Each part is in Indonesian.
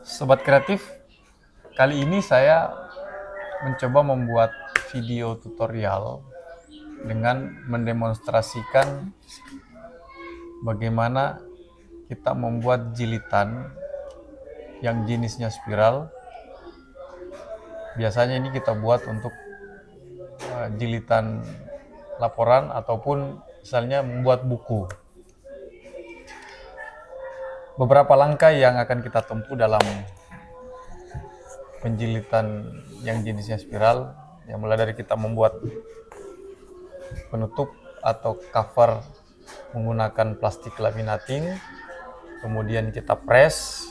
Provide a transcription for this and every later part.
Sobat kreatif, kali ini saya mencoba membuat video tutorial dengan mendemonstrasikan bagaimana kita membuat jilitan yang jenisnya spiral. Biasanya ini kita buat untuk jilitan laporan ataupun misalnya membuat buku. Beberapa langkah yang akan kita tempuh dalam penjilitan yang jenisnya spiral, yang mulai dari kita membuat penutup atau cover menggunakan plastik laminating, kemudian kita press,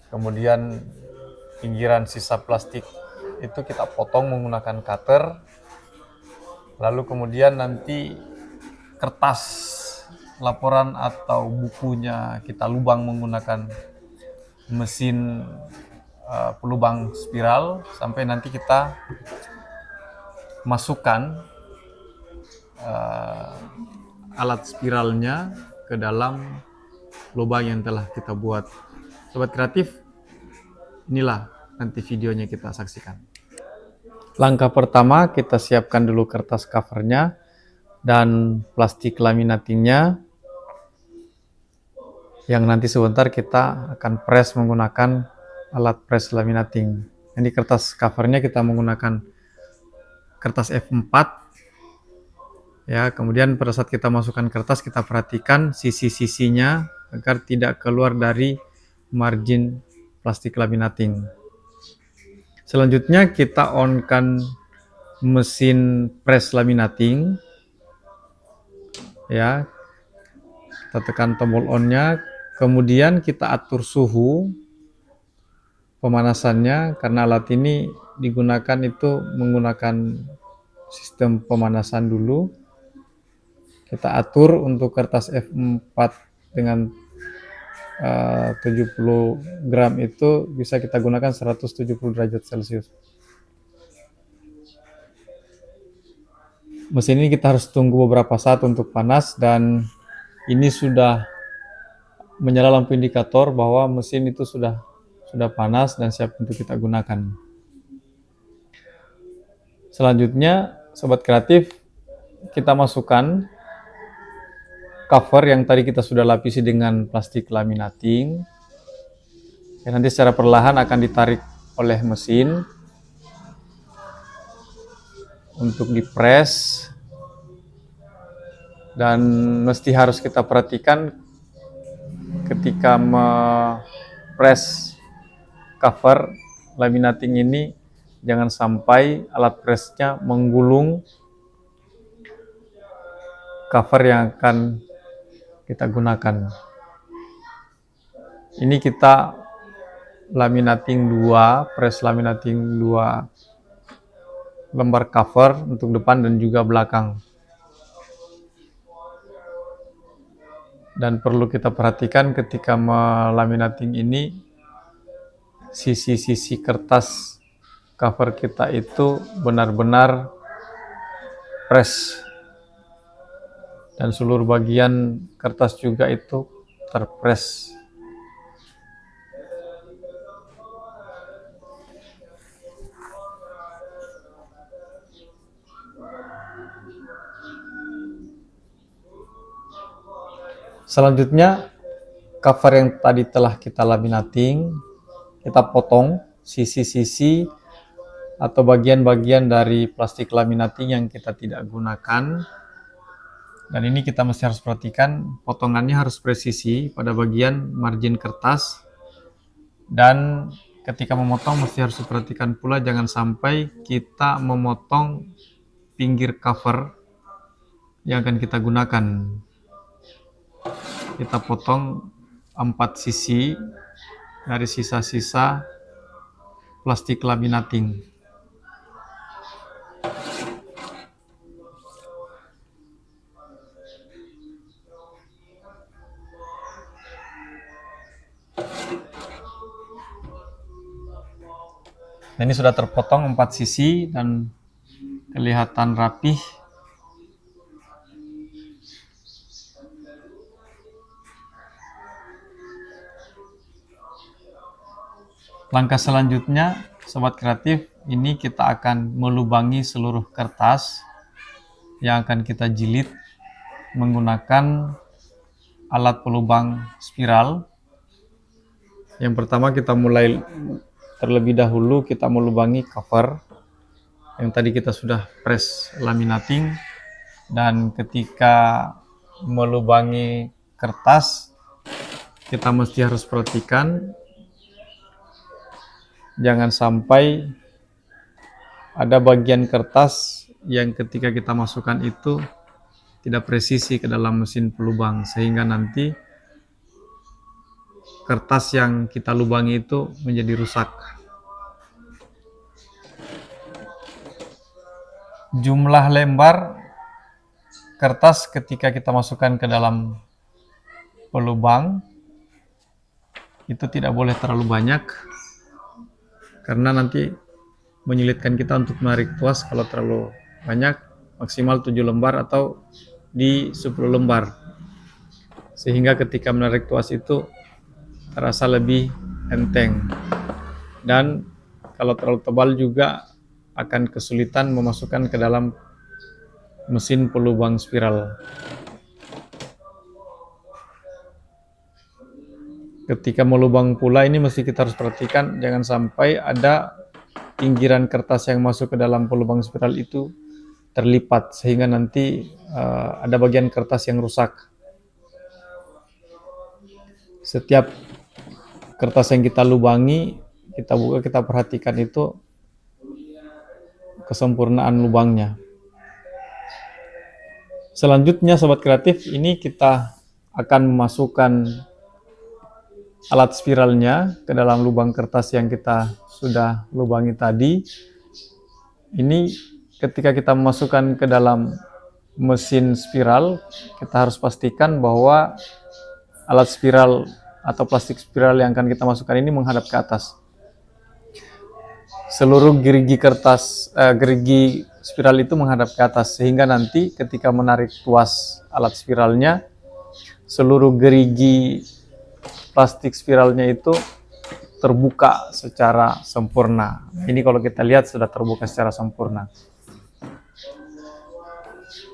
kemudian pinggiran sisa plastik itu kita potong menggunakan cutter, lalu kemudian nanti kertas laporan atau bukunya kita lubang menggunakan mesin pelubang spiral sampai nanti kita masukkan alat spiralnya ke dalam lubang yang telah kita buat. Sobat kreatif, inilah nanti videonya kita saksikan. Langkah pertama, kita siapkan dulu kertas covernya dan plastik laminatingnya yang nanti sebentar kita akan press menggunakan alat press laminating. Ini kertas covernya kita menggunakan kertas F4 ya. Kemudian pada saat kita masukkan kertas, kita perhatikan sisi-sisinya agar tidak keluar dari margin plastik laminating. Selanjutnya kita on-kan mesin press laminating ya. Kita tekan tombol on-nya, kemudian kita atur suhu pemanasannya karena alat ini digunakan itu menggunakan sistem pemanasan dulu. Kita atur untuk kertas F4 dengan 70 gram itu bisa kita gunakan 170 derajat Celcius. Mesin ini kita harus tunggu beberapa saat untuk panas dan ini sudah menyala lampu indikator bahwa mesin itu sudah panas dan siap untuk kita gunakan. Selanjutnya, sobat kreatif, kita masukkan cover yang tadi kita sudah lapisi dengan plastik laminating. Ya, nanti secara perlahan akan ditarik oleh mesin untuk dipres, dan mesti harus kita perhatikan ketika press cover laminating ini jangan sampai alat pressnya menggulung cover yang akan kita gunakan. Ini kita laminating 2, press laminating 2 lembar cover untuk depan dan juga belakang. Dan perlu kita perhatikan ketika melaminating ini, sisi-sisi kertas cover kita itu benar-benar press dan seluruh bagian kertas juga itu terpress. Selanjutnya, cover yang tadi telah kita laminating, kita potong sisi-sisi atau bagian-bagian dari plastik laminating yang kita tidak gunakan. Dan ini kita mesti harus perhatikan, potongannya harus presisi pada bagian margin kertas. Dan ketika memotong mesti harus diperhatikan pula jangan sampai kita memotong pinggir cover yang akan kita gunakan. Kita potong 4 sisi dari sisa-sisa plastik laminating. Nah, ini sudah terpotong 4 sisi dan kelihatan rapih. Langkah selanjutnya, Sobat Kreatif, ini kita akan melubangi seluruh kertas yang akan kita jilid menggunakan alat pelubang spiral. Yang pertama kita mulai terlebih dahulu, kita melubangi cover yang tadi kita sudah press laminating, dan ketika melubangi kertas kita mesti harus perhatikan jangan sampai ada bagian kertas yang ketika kita masukkan itu tidak presisi ke dalam mesin pelubang, sehingga nanti kertas yang kita lubangi itu menjadi rusak. Jumlah lembar kertas ketika kita masukkan ke dalam pelubang itu tidak boleh terlalu banyak, karena nanti menyulitkan kita untuk menarik tuas. Kalau terlalu banyak, maksimal 7 lembar atau di 10 lembar, sehingga ketika menarik tuas itu terasa lebih enteng. Dan kalau terlalu tebal juga akan kesulitan memasukkan ke dalam mesin pelubang spiral. Ketika melubang pula ini mesti kita harus perhatikan jangan sampai ada pinggiran kertas yang masuk ke dalam pelubang spiral itu terlipat, sehingga nanti ada bagian kertas yang rusak. Setiap kertas yang kita lubangi, kita buka, kita perhatikan itu kesempurnaan lubangnya. Selanjutnya Sobat Kreatif, ini kita akan memasukkan alat spiralnya ke dalam lubang kertas yang kita sudah lubangi tadi. Ini ketika kita memasukkan ke dalam mesin spiral, kita harus pastikan bahwa alat spiral atau plastik spiral yang akan kita masukkan ini menghadap ke atas. Seluruh gerigi kertas, gerigi spiral itu menghadap ke atas, sehingga nanti ketika menarik tuas alat spiralnya, seluruh gerigi plastik spiralnya itu terbuka secara sempurna. Ini kalau kita lihat sudah terbuka secara sempurna.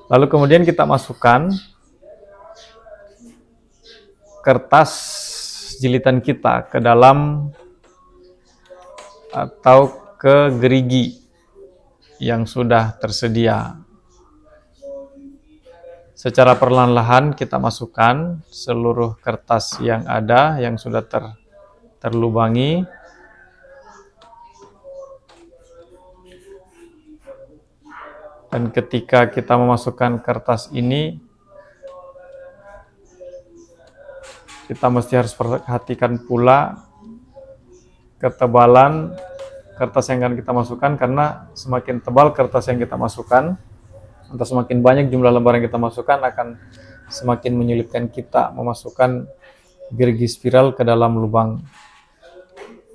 Lalu kemudian kita masukkan kertas jilitan kita ke dalam atau ke gerigi yang sudah tersedia. Secara perlahan-lahan kita masukkan seluruh kertas yang ada yang sudah terlubangi. Dan ketika kita memasukkan kertas ini, kita mesti harus perhatikan pula ketebalan kertas yang akan kita masukkan, karena semakin tebal kertas yang kita masukkan atau semakin banyak jumlah lembar yang kita masukkan, akan semakin menyulitkan kita memasukkan gerigi spiral ke dalam lubang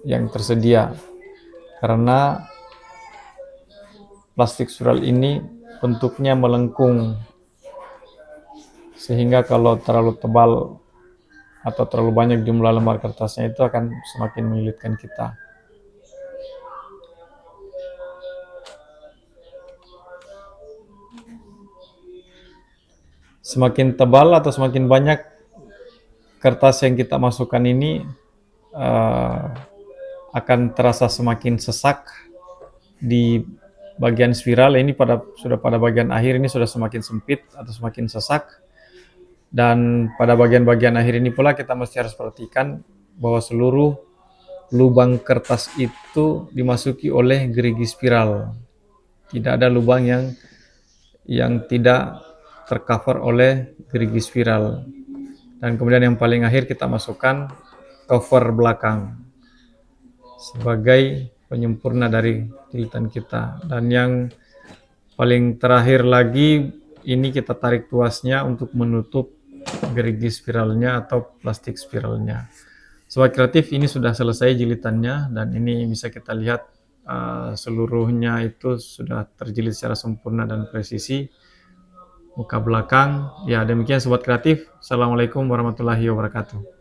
yang tersedia, karena plastik spiral ini bentuknya melengkung, sehingga kalau terlalu tebal atau terlalu banyak jumlah lembar kertasnya itu akan semakin menyulitkan kita. Semakin tebal atau semakin banyak kertas yang kita masukkan ini akan terasa semakin sesak di bagian spiral. Ini sudah pada bagian akhir ini sudah semakin sempit atau semakin sesak. Dan pada bagian-bagian akhir ini pula kita mesti harus perhatikan bahwa seluruh lubang kertas itu dimasuki oleh gerigi spiral. Tidak ada lubang yang tidak tercover oleh gerigi spiral. Dan kemudian yang paling akhir kita masukkan cover belakang sebagai penyempurna dari jilitan kita. Dan yang paling terakhir lagi, ini kita tarik tuasnya untuk menutup gerigi spiralnya atau plastik spiralnya. Sobat Kreatif, ini sudah selesai jilitannya, dan ini bisa kita lihat seluruhnya itu sudah terjilid secara sempurna dan presisi. Muka belakang, ya demikian Sobat Kreatif. Assalamualaikum warahmatullahi wabarakatuh.